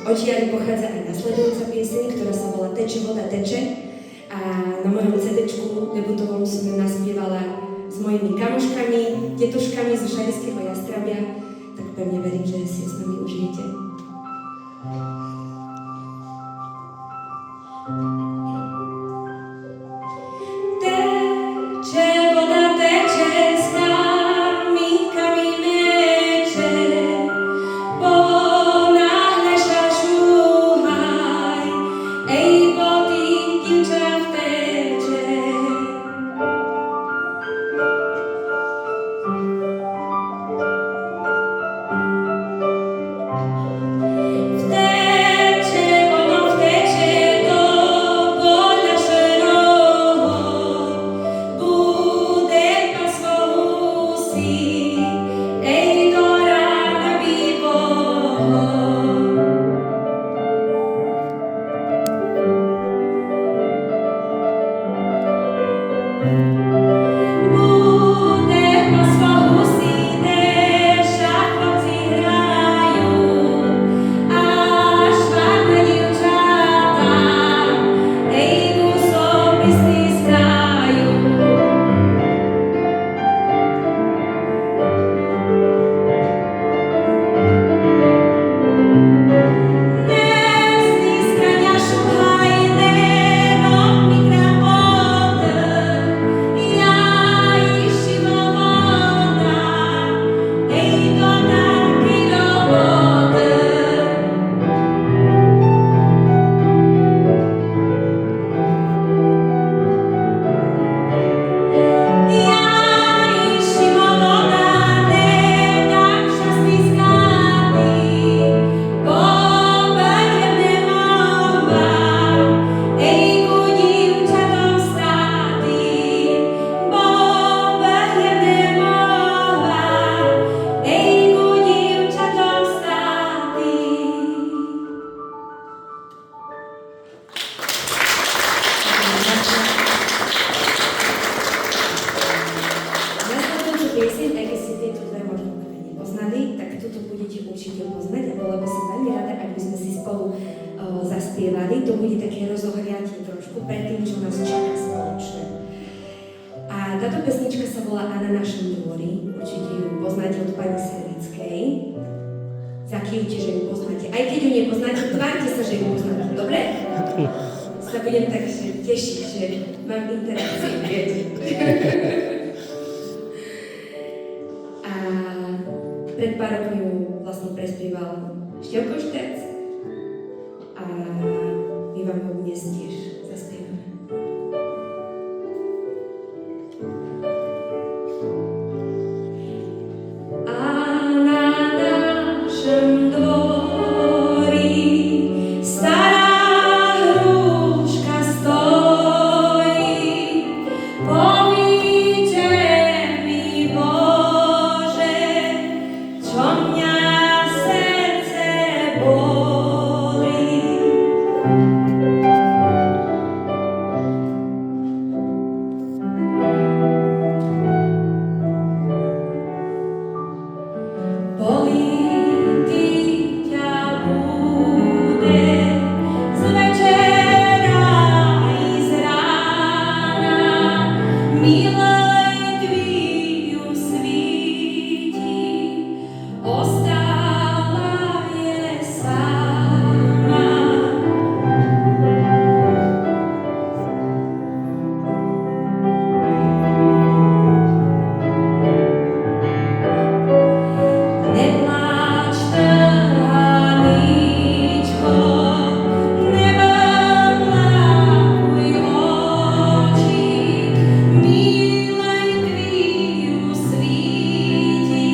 Odtiaľ pochádza aj nasledujúca pieseň, ktorá sa volá Teče, voda teče. A na mojom CD-čku debutovom som ju naspievala s mojimi kamoškami, tetuškami zo Šarišského Jastrabia. Tak pevne verím, že si ju s nami užijete. Teče, voda teče, s kamínkami meče. Teče, zaspievali, to bude také rozohriatie trošku pred tým, čo nás čaká spoločne. A táto pesnička sa volá A na našom dvori, určite ju poznáte od pani Servickej. Zakývte, že ju poznáte. Aj keď ju nepoznáte, tvárte sa, že ju poznáte, dobre? Sa budem tak tešiť, že mám interakciu, viete. A pred pár rokmi ju vlastne prespieval Števko Šterc a my vám ho dnes tiež zaspievame. A na našom dvori stará hruška stojí, povíde mi Bože, čo mňa srdce bolí. Bolí ťa bude z večera i z rána, milej tvíju svíti, ostala je sama. Nepláč, trhaničko, nevlákuj oči, milej tvíju svíti,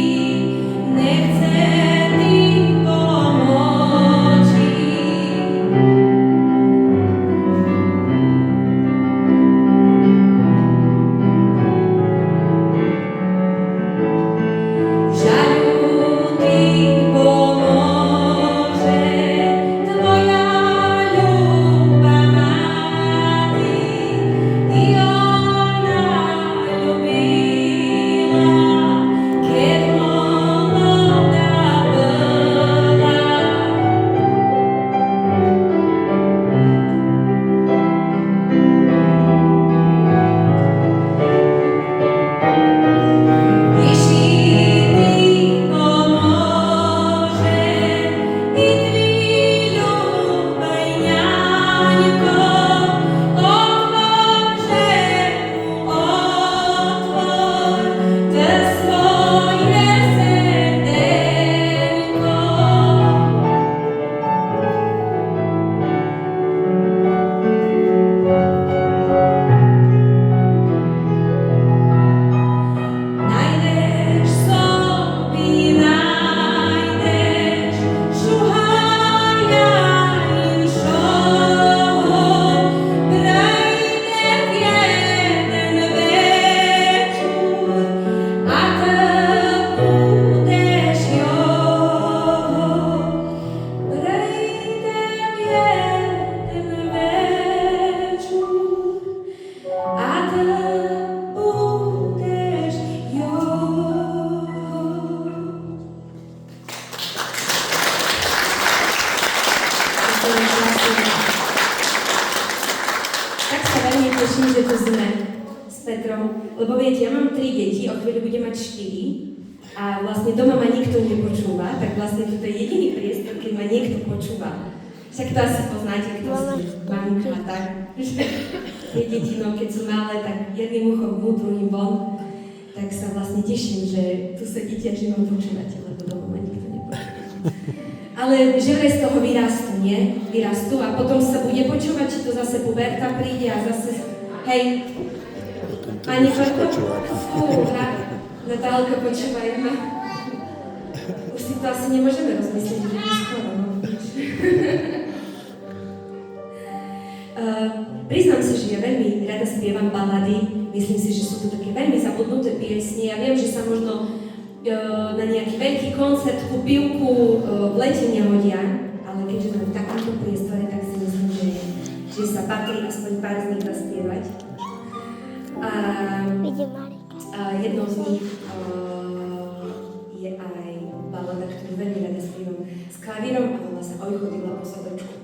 nechce ti pomoci. Žaľu ti pomôže tvoja ľúba máti, i ona ľúbila, keď mladá bola. Ježí ti pomôže i tvý ľúbej ňaňko, otvorže mu otvor to svoje srdenko. Najdeš sobi, najdeš, šuhaja inšoho, prejde jeden večer, a ty budeš joho. Prejde jeden večer, a ty budeš joho. Tak sa veľmi teším, že tu sme s Petrom, lebo viete, ja mám 3 deti, o chvíľu budem mať 4 a vlastne doma ma nikto nepočúva, tak vlastne toto je jediný priestor, keď ma niekto počúva. Však to asi poznáte, kto ste maminka, tak, že tie deti, no keď sú malé, tak jedným uchom vnú, druhým von, tak sa vlastne teším, že tu sedíte a že ma počúvate, lebo doma ma nikto nepočúva. Ale že vraj z toho vyrastú, nie? Vyrastú a potom sa bude počúvať, či to zase puberta príde a zase, hej, ani Farko? Fúha, Natálka, počúvaj ma. Už si to asi nemôžeme rozmyslieť, že je skoro, no. Priznám si, že ja veľmi rada spievam balady. Myslím si, že sú to také veľmi zabudnuté piesne. Ja viem, že sa možno na nejaký veľký koncert, pivku v lete nehodia, ale keďže sme v takomto priestore, tak si myslím, že sa patrí aspoň pár z nich zaspievať. Jednou z nich je aj balada, ktorú veľmi rada spievam s klavírom a volá sa Oj chodila po sodečku.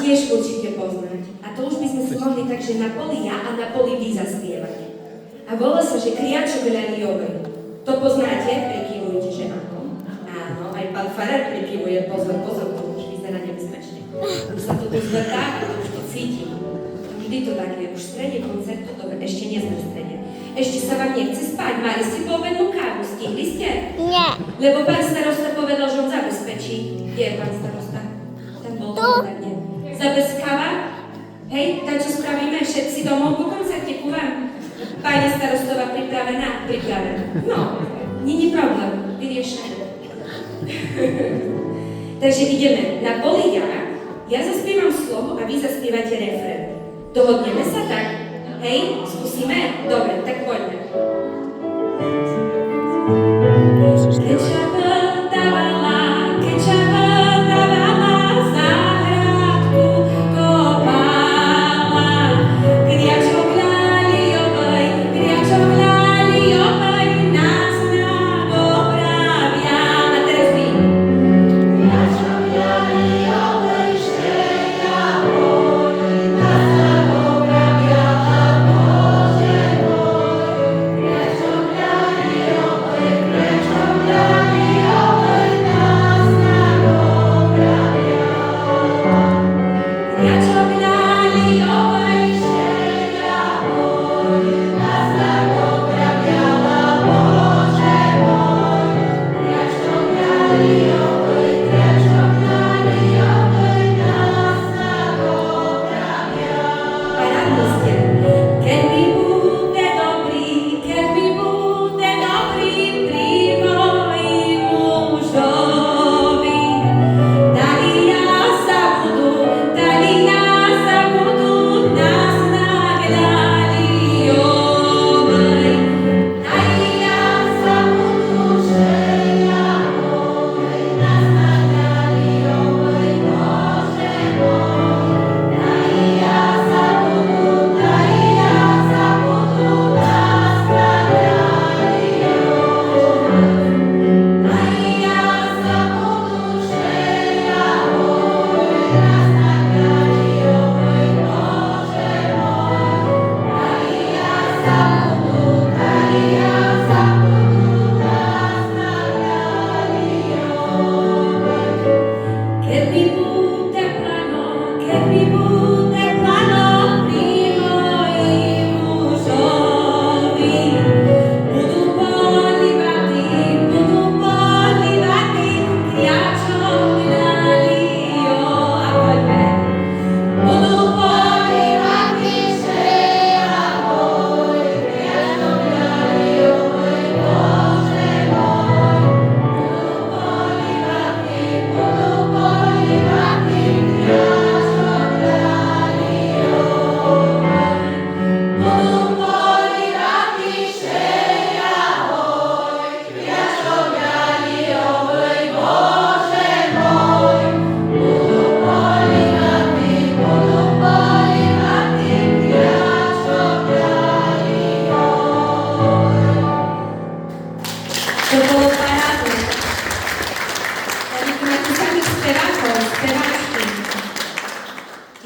Tiež určite poznať. A to už by sme si mohli tak, že na poli ja a na poli vy zaspievať. A volá sa, že Kriačok Ľaliovej. To poznáte? Prikyvujte, že áno. Áno, aj pán farár prikyvuje. Pozor, to už vyzerá nebezpečne. Už sa to tu zvrtá a to už to cítim. Vždy to tak je. Už v strede koncertu, dobre, ešte nie sme v strede. Ešte sa vám nechce spať. Mali ste poobednú kávu, stihli ste? Nie. Lebo pán starosta povedal, že on zabezpečí. Kde je pán starosta? Tam bol povedať. Zabezkáva? Hej, tak čo spravíme? Všetci domov po koncerte ku vám? Pani starostová pripravená? Pripravená. No, nie je problém. Vyriešené. Takže ideme na poli ja. Ja zaspievam slovo a vy zaspievate refrén. Dohodneme sa tak? Hej, skúsime? Dobre, tak poďme.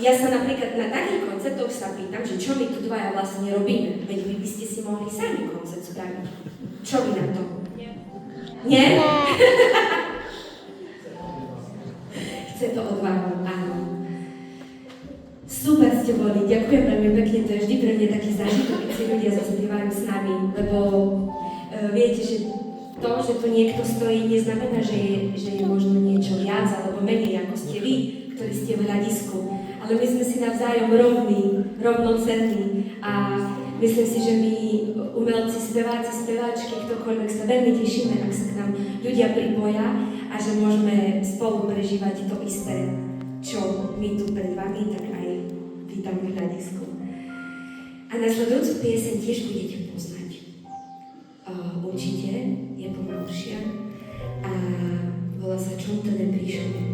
Ja sa napríklad na takých koncertoch sa pýtam, že čo my tu dvaja vlastne robíme. Veď vy by ste si mohli sami koncert spraviť. Čo vy na to? Nie. Nie? Chce to odvahu, áno. Super ste boli, ďakujem veľmi pekne, to je vždy pre mňa taký zážitok, keď si ľudia zaspievajú s nami, lebo viete, že to, že tu niekto stojí, neznamená, že je možno niečo viac alebo menej, ako ste vy, ktorí ste v hľadisku. Ale my sme si navzájom rovnocenní a myslím si, že my umelci, speváci, speváčky, ktokoľvek sa veľmi tešíme, ak sa k nám ľudia pripoja a že môžeme spolu prežívať to isté, čo my tu pred vami, tak aj vy tam v hľadisku. A nasledujúcu pieseň tiež budete poznať. Určite je pomalšia a volá sa Čom to neprišlo.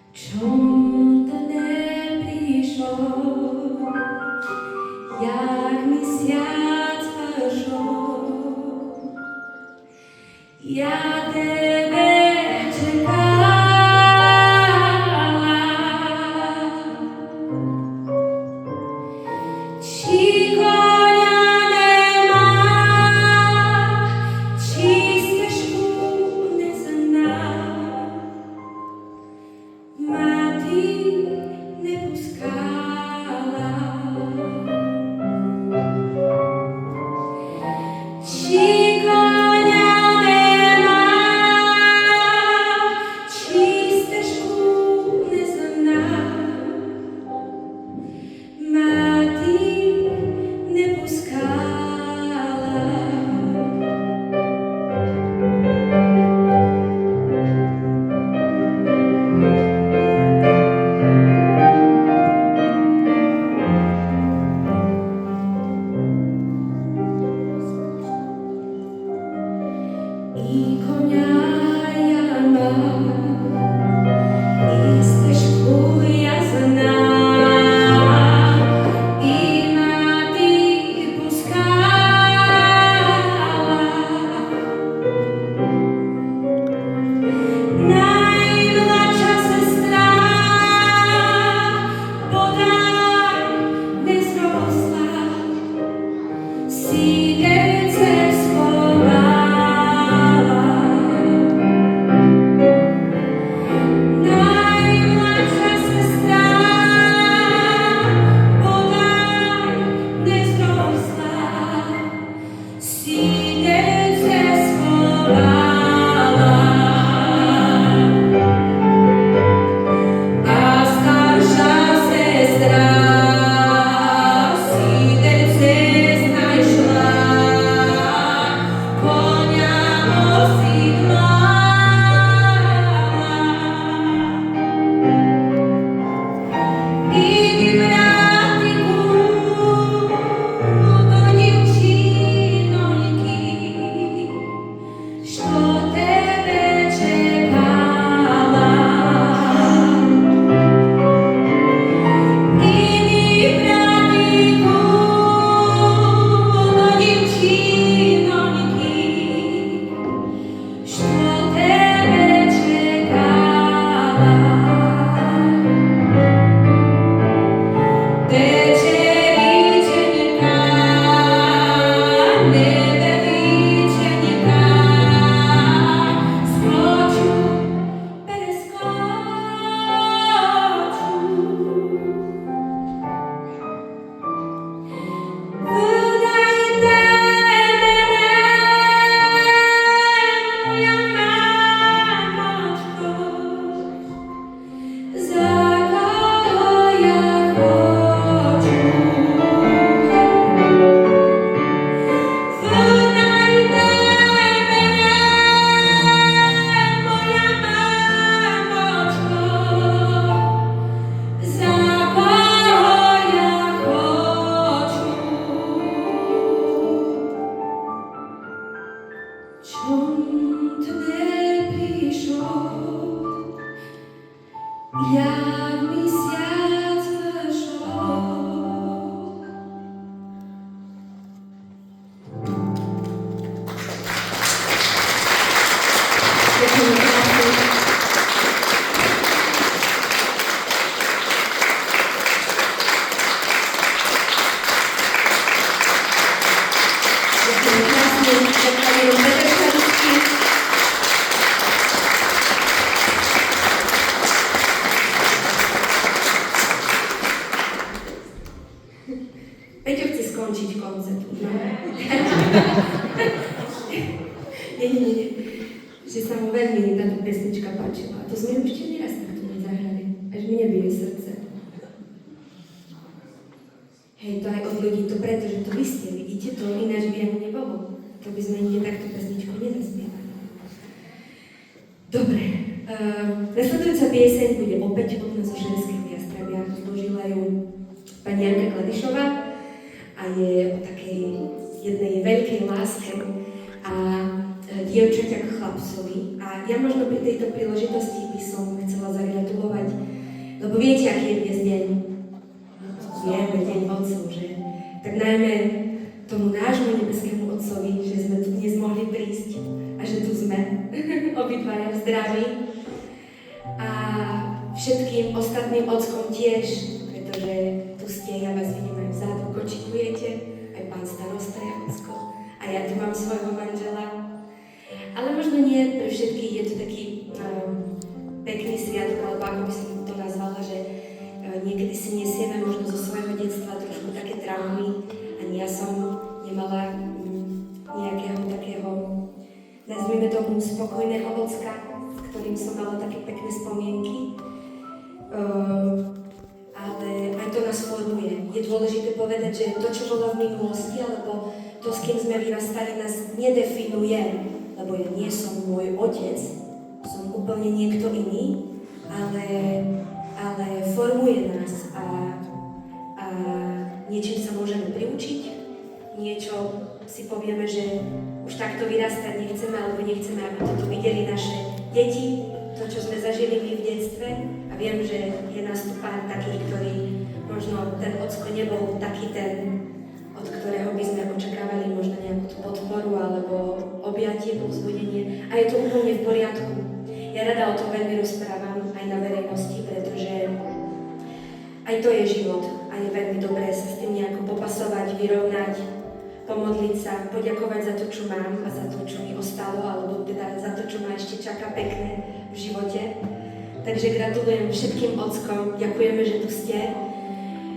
Čom to neprišlo, jak mesiac vyšol, ja tebe čekala. Či koňa nemá, či stežku nezná, mati nepускala. Či koňa nemá, či stežku nezná, mati nepускala. I konia ja mam, i steżku ja znam, i mati puskała. Najmladsza sestra bodaj nie zrosła, sidelce schowała. Najmladsza sestra bodaj nie zrosła, sidelce schowała. A starsza sestra sidelce znajszła, konia osidlała. Іди, братику, до дівчиноньки, що тебе чекала. Іди, братику, до дівчиноньки, що тебе чекала. Тече річенька, невеличенька, скочу, перескочу. Видайте мене, моя мамочко, за кого я хочу. Видайте мене, моя мамочко, за кого я хочу. Чом ти не прийшов, як місяць вийшов? Дякую, дякую. Дякую, класно. Дякую, Петровський. Peťo chce skončiť koncert. No. Nie. Že sa mu veľmi táto pesnička páčila. A to sme ešte neraz takto nezahrali. Až mi nebije srdce. Hej, to aj od ľudí to preto, že to vy ste, vidíte to, ináč by ani nebolo. to by sme nikde takto pesničku nezaspievali. Dobre, nasledujúca pieseň bude opäť od nás zo Ženského Jastrabia. Zložila ju pani Janka Kladišová a je o takej jednej veľkej láske a dievčaťa k chlapcovi. A ja možno pri tejto príležitosti by som chcela zagratulovať, lebo viete, aký je dnes deň. Vieme, deň otcov, že? Tak najmä tomu nášmu nebeskému otcovi, že sme tu dnes mohli prísť a že tu sme, obidvaja v zdraví. A všetkým ostatným ockom tiež, pretože tu ste, ja vás vidím aj vzadu, kočikujete, aj pán starosta je ocko a ja tu mám svojho manžela. Ale možno nie pre všetkých je to taký pekný sviatok, alebo ako by som to nazvala, že niekedy si nesieme možno zo svojho detstva trošku také traumy. Ani ja som nemala nejakého takého, nazvime tomu, spokojného ocka, s ktorým som mala také pekné spomienky. Ale aj to nás formuje. Je dôležité povedať, že to, čo bolo v minulosti, alebo to, s kým sme vyrastali, nás nedefinuje. Lebo ja nie som môj otec, som úplne niekto iný, ale formuje nás a niečím sa môžeme priučiť, niečo si povieme, že už takto vyrastať nechceme, alebo nechceme, aby toto videli naše deti, to, čo sme zažili my v detstve. A viem, že je nás tu pár takých, ktorí možno ten ocko nebol taký ten, od ktorého by sme očakávali možno nejakú tú podporu alebo objatie, povzbudenie. A je to úplne v poriadku. Ja rada o tom veľmi rozprávam aj na verejnosti, pretože aj to je život a je veľmi dobré sa s tým nejako popasovať, vyrovnať, pomodliť sa, poďakovať za to, čo mám a za to, čo mi ostalo, alebo teda za to, čo ma ešte čaká pekné v živote. Takže gratulujem všetkým ockom, ďakujeme, že tu ste.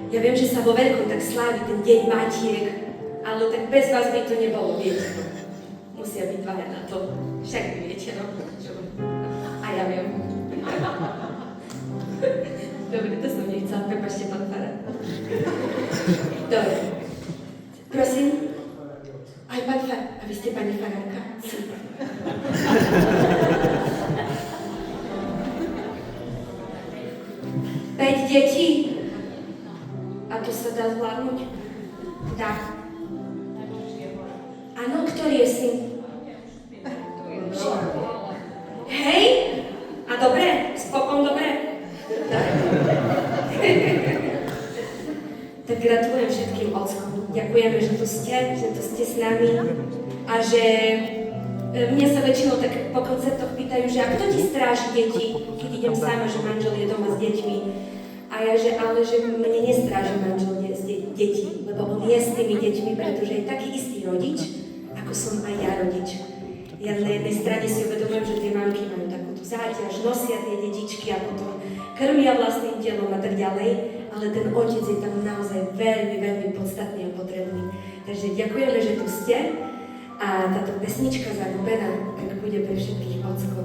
Ja viem, že sa vo veľkom tak slávi ten deň matiek, ale tak bez vás by to nebolo, viete. Musia byť dvaja na to. Však vy viete, no. A ja viem. Dobre, to som nechcela, prepáčte, pán farár. Dobre. Prosím. Aj pán farár. A vy ste pani farárka? Super. 5 detí. A to sa dá zvládnuť? Dá. Áno, ktorý je syn? Hej? A dobre? Spokon dobre? Tak gratulujem všetkým ockom. Ďakujeme, že tu ste s nami a že mňa sa väčšinou tak po koncertoch pýtajú, že a kto ti stráži deti, keď idem sama, že manžel je doma s deťmi. A ja, že ale že mne nestráži manžel deti, lebo on je s tými deťmi, pretože je taký istý rodič, ako som aj ja rodič. Ja na jednej strane si uvedomujem, že tie mamky majú takúto záťaž, nosia tie detičky a potom krmia vlastným telom a tak ďalej, ale ten otec je tam naozaj veľmi, veľmi podstatný a potrebný. Takže ďakujeme, že tu ste a táto pesnička Zaľúbená tak bude pre všetkých ockov.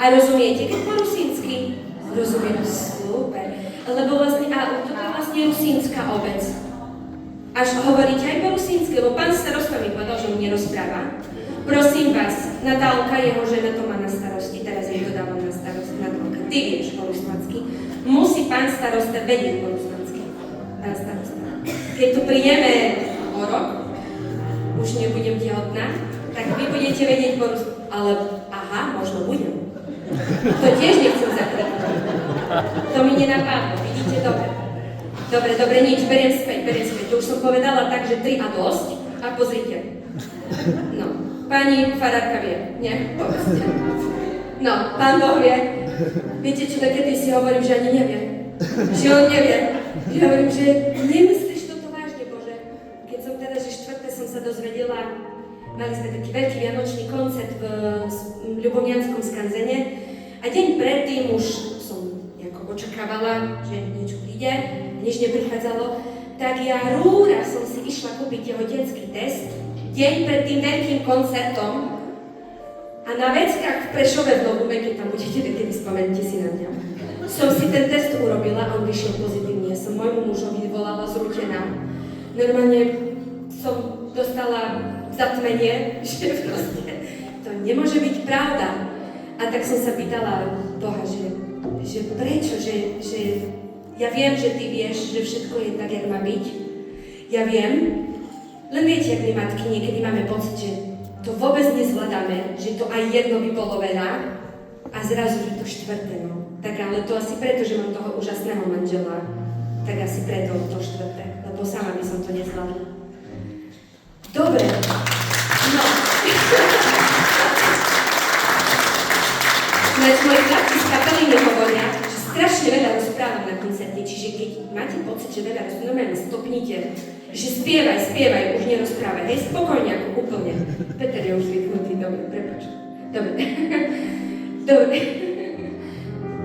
A rozumiete, keď po rusínsky? Rozumiem, super. Lebo vlastne, a toto je vlastne rusínska obec. Až hovoríte aj po rusínsky, lebo pán starosta mi povedal, že mu nerozpráva. Prosím vás, Natálka, jeho žena to má na starosti, teraz jej to dávam na starosti, Natálka, ty vieš po ruslánsky. Musí pán starosta vedieť po ruslánsky. Pán starosta. Keď tu prídeme o rok, už nebudem tehotná, tak vy budete vedieť po ruslánsky. Ale, aha, možno budem. To tiež nechcem zakryť. To mi nenapadlo, vidíte, dobre. Dobre, nič, beriem späť. To už som povedala tak, že 3 a dosť. A pozrite. No, pani farárka vie, nie? Povedzte. No, pán Boh vie. Viete čo, takedy si hovorím, že ani nevie. Že on nevie. Že hovorím, že nemyslíš toto vážne, Bože. Keď som teda, že 4. som sa dozvedela, mali sme taký veľký vianočný koncert v Ľubomianskom skanzene a deň predtým už som nejako očakávala, že niečo príde, nič neprichádzalo, tak ja rúra som si išla kúpiť tehotenský test deň pred tým veľkým koncertom a na Veckách v Prešove v Novume, keď tam budete, keď spomente si na mňa, som si ten test urobila a on vyšiel pozitívne. Ja som môjmu mužovi volala zrútená. Normálne som dostala zatmenie, že proste to nemôže byť pravda. A tak som sa pýtala Boha, že prečo, že ja viem, že ty vieš, že všetko je tak, jak má byť. Ja viem, len viete, jak my matky niekedy máme pocit, že to vôbec nezvládame, že to aj jedno by bolo veľa a zrazu je to 4. No. Tak ale to asi preto, že mám toho úžasného manžela, tak asi preto to 4. Lebo sama by som to nezvládla. Dobre, no. Moji chlapci z kapely mi hovoria, že strašne veľa rozprávam na koncerte, čiže keď máte pocit, že veľa rozprávam, stopnite, že spievaj, už nerozprávaj, hej, spokojne, ako úplne. Peter je už zvyknutý, dobre, prepáč. Dobre.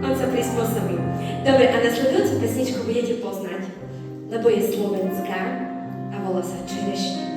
On sa prispôsobí. Dobre, a nasledujúcu pesničku budete poznať, lebo je slovenská a volá sa Čerešňa.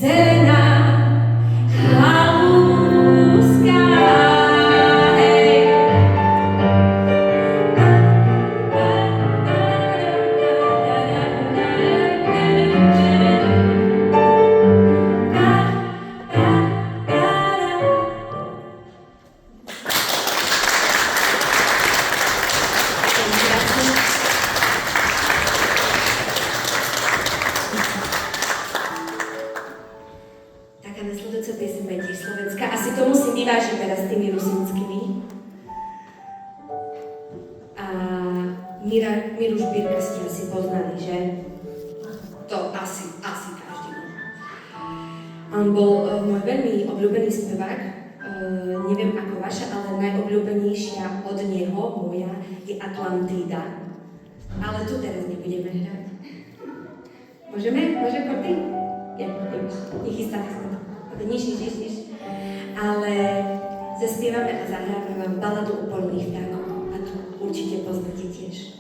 Zelená haluska. Miru Žbírka ste asi poznali, že? To asi každý. On bol môj veľmi obľúbený spevák. Neviem ako vaša, ale najobľúbenejšia od neho, moja, je Atlantída. Ale tu teraz nebudeme hrať. Môžeme? Môže, Korty? Nechystáme sa. Nič. Ale zaspievame a zahrávame vám baladu o polných vtákoch. A to určite poznáte tiež.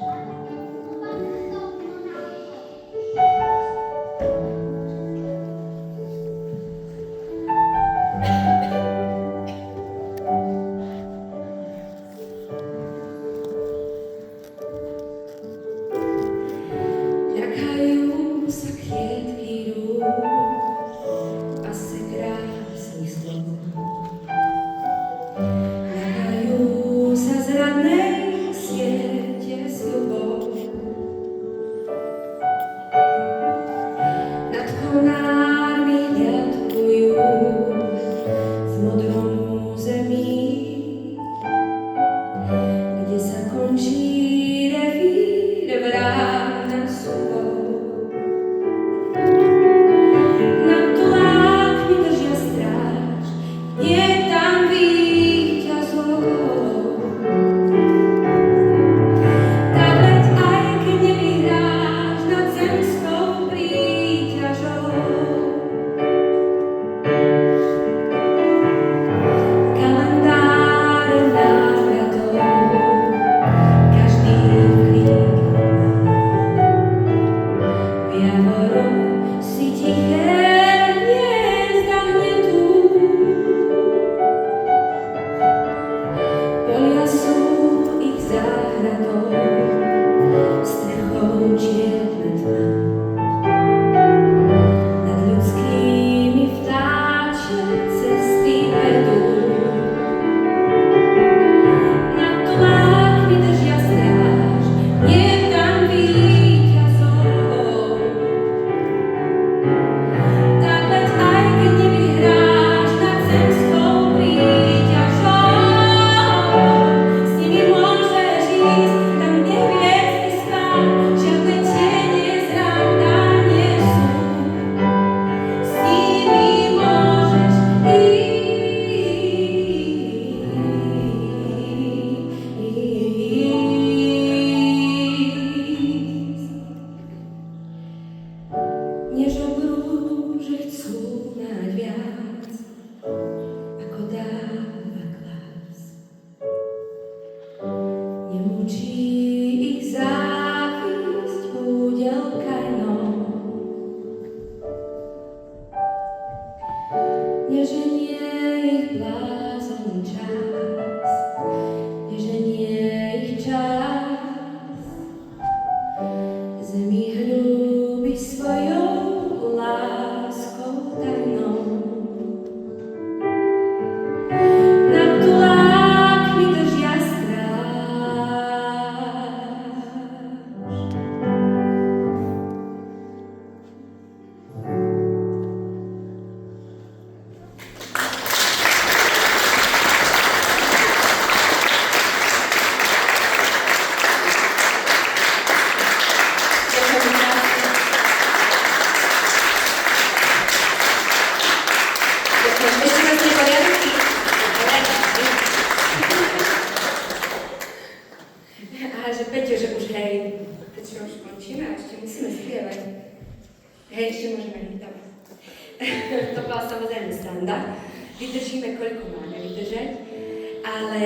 Vydržíme, koľko máme vydržať, ale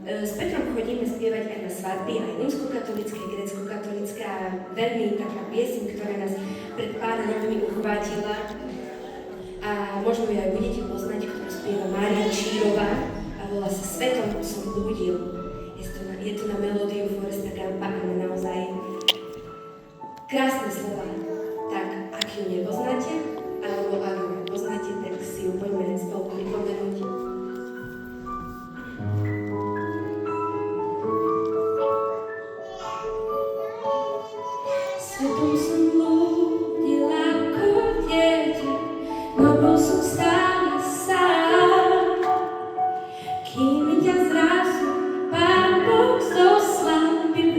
s Petrom chodíme spievať aj na svadby, aj rímskokatolické, grécko-katolické a veľmi taká pieseň, ktorá nás pred pár rokmi uchvátila a možno ju aj budete poznať, ktorú spieva Mária Čírová a volá sa Svetom som budil. Je to na melódiu Foresta Gampa a na naozaj krásne slova. Tak, ak ju nepoznáte, alebo ak ju poznáte, tak si ju poďme spolu pripomenúť. Svetom som blúdil ako dieťa, no bol som stále sám. Kým ťa zrazu Pán Boh zoslal, by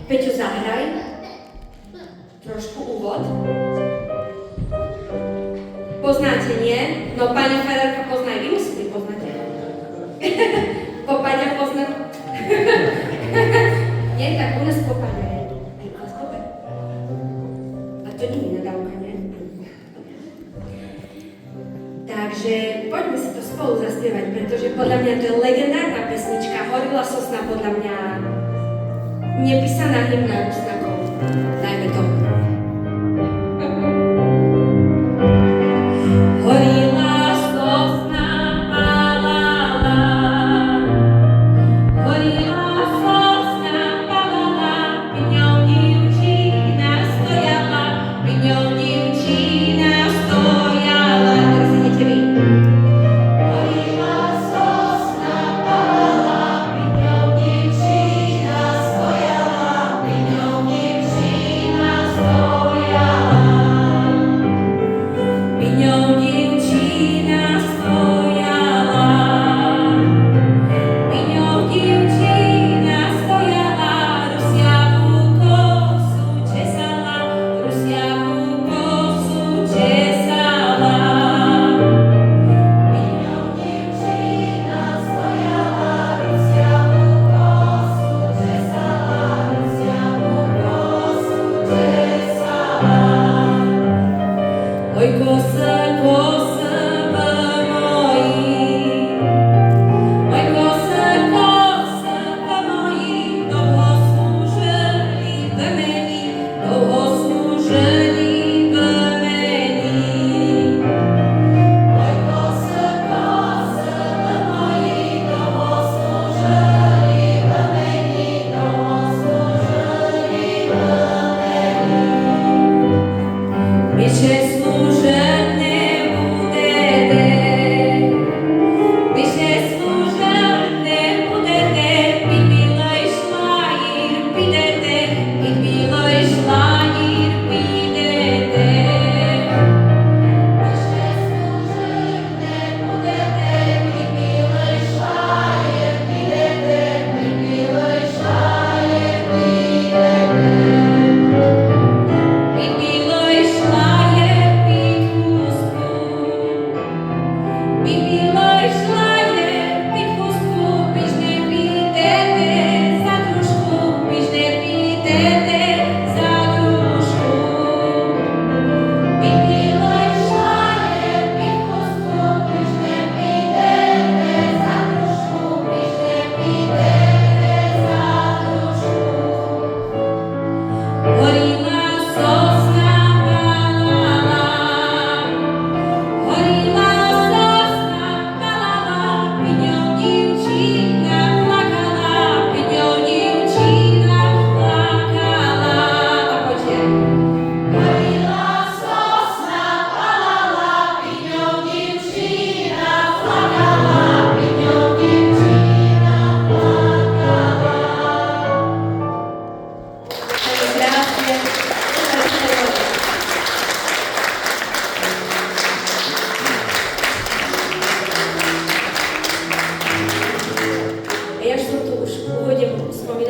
Peťo, zahraj. Trošku úvod. Poznáte, nie? No, pani farárka pozná, vy musíte poznať. Popaďa pozná. Nie, tak u nás popaďa je. Aj u nás popaďa. A to nie je nadávka, nie? Takže poďme si to spolu zaspievať, pretože podľa mňa to je legendárna pesnička. Horila sosna, podľa mňa nepísaná hymna Rusnákov. Dajme to. Horila sosna, palala. Horila sosna, palala. Pri ňou dievčina stojala. Pri ňou dievčina stojala. Teraz idete vy. Oh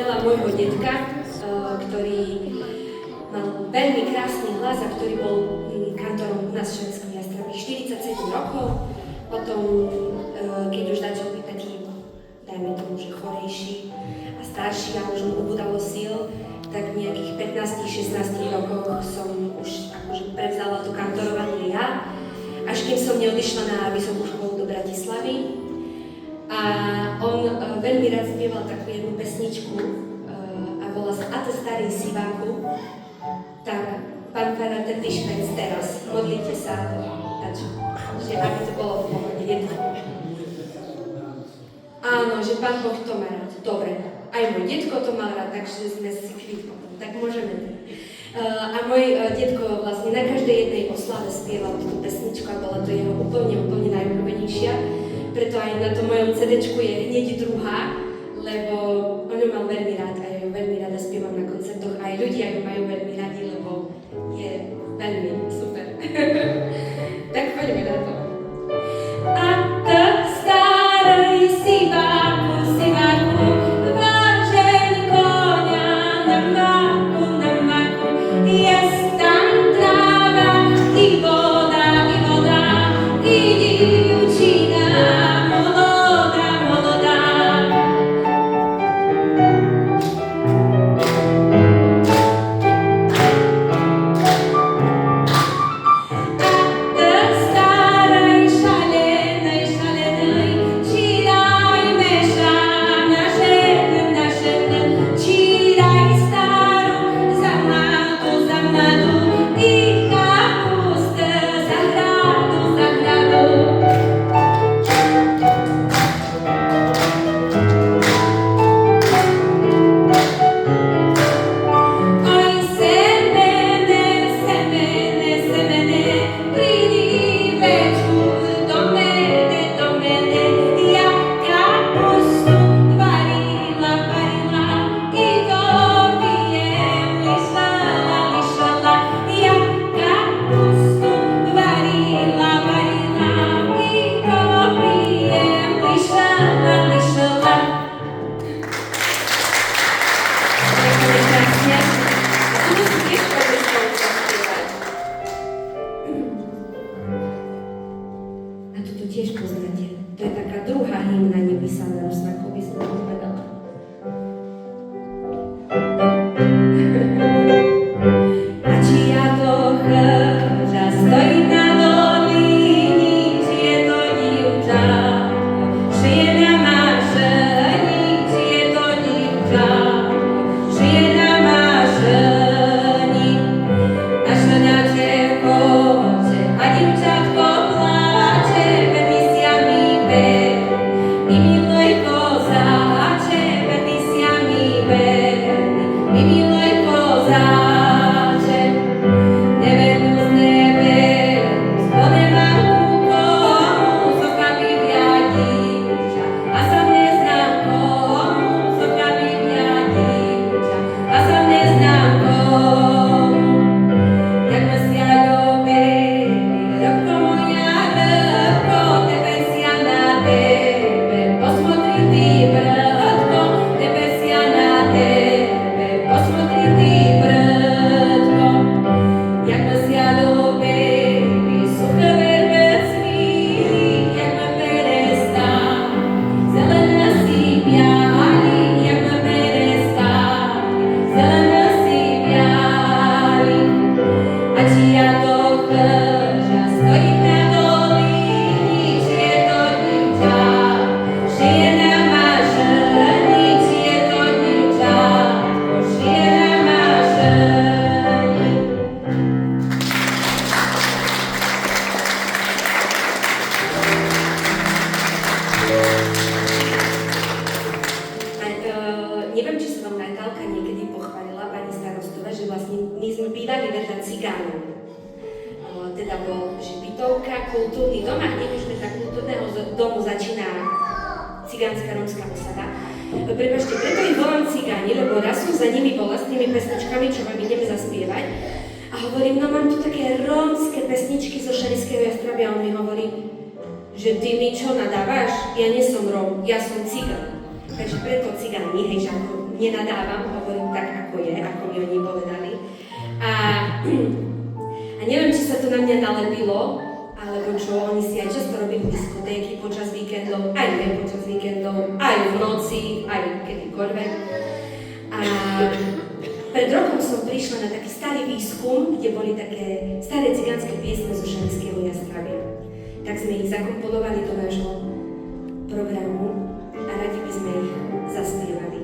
mala môjho detka, ktorý mal veľmi krásny hlas a ktorý bol kantorom u nás v Šariskom Jastrabi 47 rokov. Potom, keď už začal byť taký, dajme tomu, že chorejší a starší a už mu ubudalo síl, tak v nejakých 15-16 rokoch som už akože prevzala to kantorovanie ja, až kým som neodišla na vysokú školu do Bratislavy. A on veľmi rád spieval takú jednu pesničku a volá sa A to starý siváku. Tak, pán farár, ten Tyšpenc teraz, modlite sa, že aby to bolo v pohode, jedno. Áno, že Pán Boh to má rád, dobre. Aj môj detko to mal rád, takže sme si kvít potom, tak môžeme. A môj detko vlastne na každej jednej oslave spieval túto pesničku a bola to jeho úplne najobľúbenejšia. Preto aj na tom mojom CD-čku je hneď druhá, lebo on ju mal veľmi rád a ja ju veľmi rada spievam na koncertoch. Aj ľudia ju majú veľmi radi, lebo je veľmi super. Tak poďme na to. A to starej siváku, siváku, vážeň koňa na maku, jest tam tráva i voda, i dievčina mladá, mladá. Tiež poznáte. To je taká druhá hymna nepísaná Rusnákov, by som to povedala. A či ja to chrža stojí na dolíni, či je to divčátko, či je na mašení, či je to divčátko, či je na mašení. A šľaďače koče a divčátko pláče, mi miloj kozáče, permisiami verný, mi miloj kozáče, nevernu z nevernu, spodemám ku komu, soka Biblia dívča, a sam neznám komu, soka Biblia dívča, a sam neznám komu, jak ma sia ľúbili, rybko moja, rybko, tebe sia na tebe. Posмотри ты, братко, небеsia na tebe, posмотри ty, bratko, jak ma sia ľúbili, suché verbe cvíli, jak ma perestá, zelená si biali, jak ma perestá, zelená si biali. A či ja to chrža stojí na dolíni, či je to divča, či je na mašení, či je to divčátko, či je na mašení. Neviem, či sa vám Natálka niekedy pochválila, pani starostová, že vlastne my sme bývali vedľa cigánov. Teda bol že bytovka, kultúrny dom a hneď už vedľa kultúrneho domu začína cigánska rómska osada. Prepáčte, preto ich volám cigáni, lebo raz som za nimi bola s tými pesničkami, čo vám ideme zaspievať. A hovorím, no mám tu také rómske pesničky zo Šarišského Jastrabia. A on mi hovorí, že ty mi čo nadávaš? Ja nie som Róm, ja som cigán. Takže preto cigáni, hej, že ako nenadávam, hovorím tak, ako je, ako mi oni povedali. A neviem, či sa to na mňa nalepilo, alebo čo, oni si aj často robili diskotéky počas víkendov, aj nie počas víkendov, aj v noci, aj kedykoľvek. A pred rokom som prišla na taký starý výskum, kde boli také staré cigánske piesne zo Šarišského Jastravia. Tak sme ich zakomponovali do nášho programu a radi by sme ich zaspievali.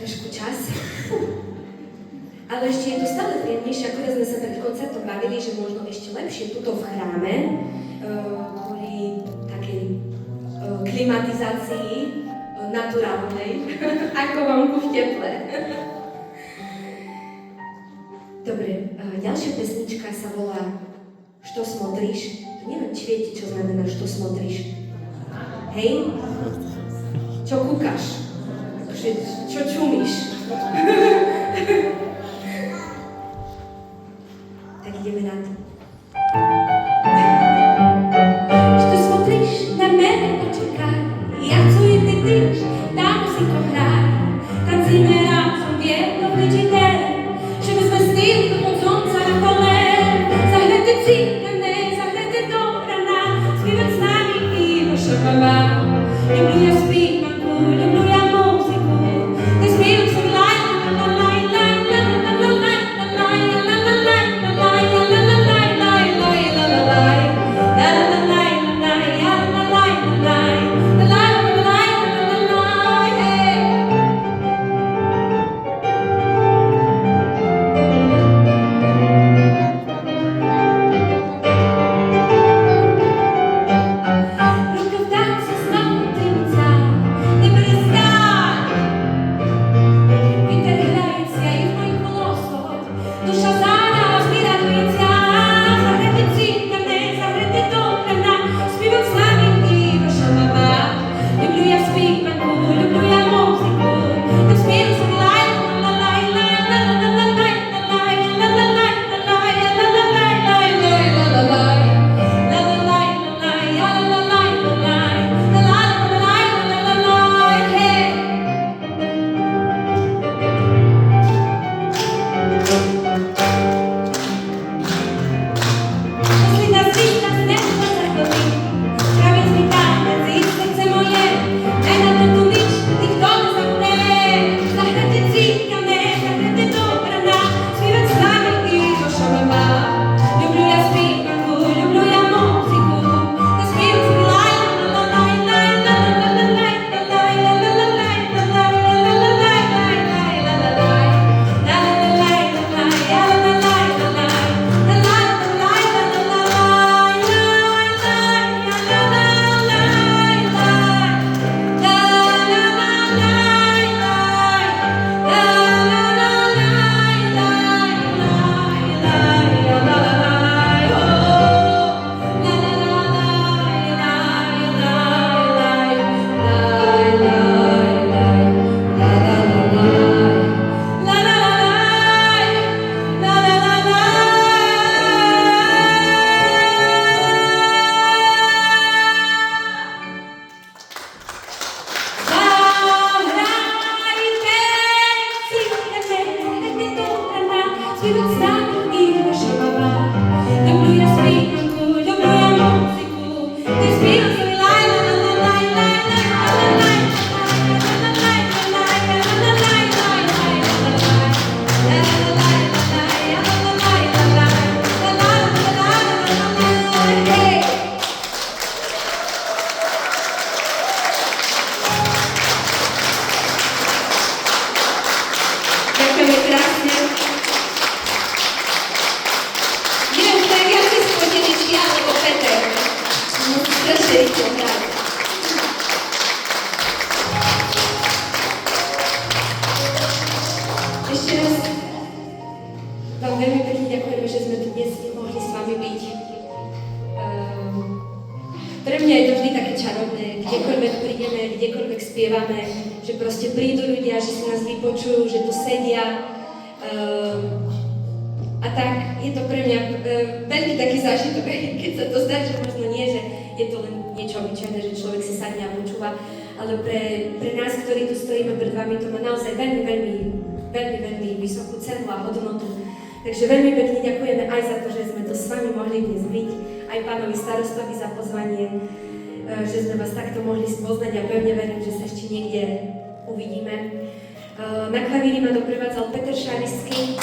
trošku čas. Ale ešte je to stále príjemnejšie, akorát sme sa pred koncertom bavili, že možno ešte lepšie tuto v chráme, kvôli takej klimatizácii naturálnej, ako vonku v teple. Dobre, ďalšia pesnička sa volá Što smotriš. Neviem, či viete, čo znamená Što smotriš. Hej? Čo kúkaš? Čo čumíš? Tak ideme na to. Što smotriš na mene počekaj, ja chcú i ty tyš, tá muziko hraj, tancíme razom v jednom frigider, že by sme stili od slnca na kole, zahrajte cílené, zahrajte do rana, spívať s nami i vaša baba. Люблю я співанку, люблю я музику, ти співай всім лай, лай, лай, лай, лай, лай, лай, Ešte raz vám veľmi pekne ďakujeme, že sme tu dnes mohli s vami byť. Pre mňa je to vždy také čarovné, kdekoľvek prídeme, kdekoľvek spievame, že proste prídu ľudia, že si nás vypočujú, že tu sedia. A tak je to pre mňa veľmi taký zážitok, keď sa to zdá, že možno nie, že je to len niečo obyčajné, že človek si sadne a počúva, ale pre nás, ktorí tu stojíme pred vami, to má naozaj veľmi vysokú cenu a hodnotu. Takže veľmi pekne ďakujeme aj za to, že sme tu s vami mohli dnes byť, aj pánovi starostovi za pozvanie, že sme vás takto mohli spoznať a pevne verím, že sa ešte niekde uvidíme. Na klavíri ma doprevádzal Peter Šarišský.